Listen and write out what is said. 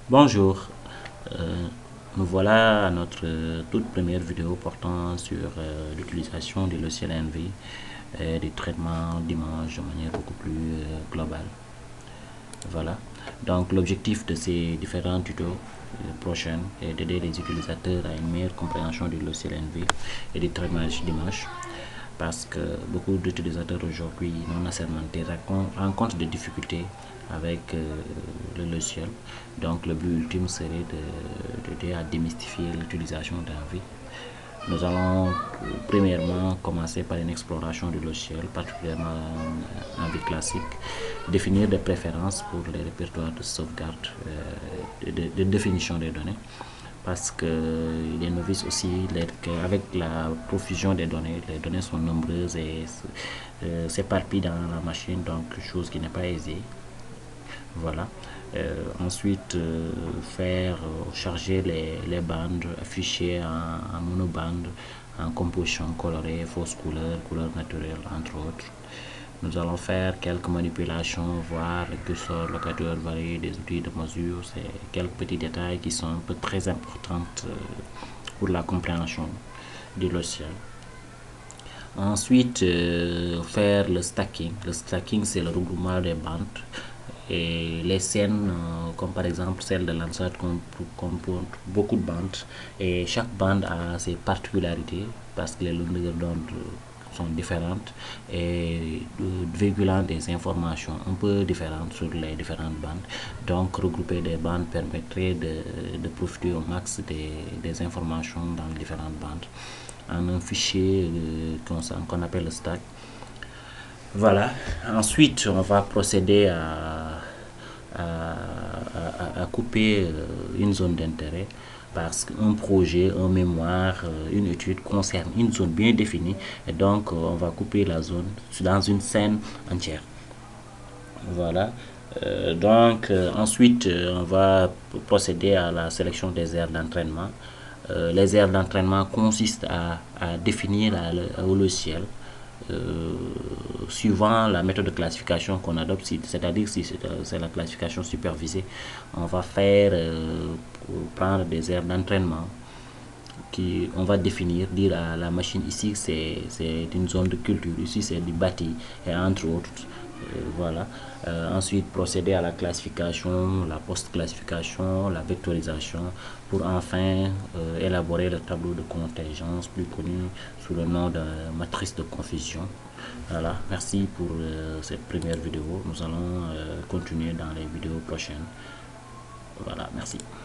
Bonjour, euh, nous voilà à notre toute première vidéo portant sur l'utilisation du logiciel NV et des traitements d'images de manière beaucoup plus globale. Voilà, donc l'objectif de ces différents tutos prochains est d'aider les utilisateurs à une meilleure compréhension du logiciel NV et des traitements d'images parce que beaucoup d'utilisateurs aujourd'hui non assermentés rencontrent des difficultés avec le logiciel. Donc le but ultime serait d'aider à démystifier l'utilisation d'Envy. Nous allons premièrement commencer par une exploration du logiciel, particulièrement Envy classique, définir des préférences pour les répertoires de sauvegarde, de définition des données, parce que les novices aussi, avec la profusion des données, les données sont nombreuses et s'éparpillent dans la machine, donc chose qui n'est pas aisée. Voilà. Ensuite, faire charger les bandes affichées en monobande, en composition colorée, fausse couleur, couleur naturelle, entre autres. Nous allons faire quelques manipulations, voir le curseur, locateur varié, des outils de mesure. C'est quelques petits détails qui sont un peu très importants pour la compréhension du logiciel. Ensuite, faire le stacking. Le stacking, c'est le regroupement des bandes. Et les scènes, comme par exemple celle de Landsat, comportent beaucoup de bandes. Et chaque bande a ses particularités parce que les longueurs d'onde sont différentes et véhiculant des informations un peu différentes sur les différentes bandes. Donc, regrouper des bandes permettrait de profiter au max des informations dans les différentes bandes en un fichier qu'on appelle le stack. Voilà. Ensuite, on va procéder à couper une zone d'intérêt parce qu'un projet, un mémoire, une étude concerne une zone bien définie et donc on va couper la zone dans une scène entière. Voilà. Ensuite, on va procéder à la sélection des aires d'entraînement. Les aires d'entraînement consistent à définir au logiciel suivant la méthode de classification qu'on adopte, c'est-à-dire si c'est la classification supervisée, on va prendre des aires d'entraînement on va définir, dire à la machine ici c'est une zone de culture, ici c'est du bâti et entre autres. Voilà. Ensuite, procéder à la classification, la post-classification, la vectorisation pour enfin élaborer le tableau de contingence plus connu sous le nom de matrice de confusion. Voilà, merci pour cette première vidéo. Nous allons continuer dans les vidéos prochaines. Voilà, merci.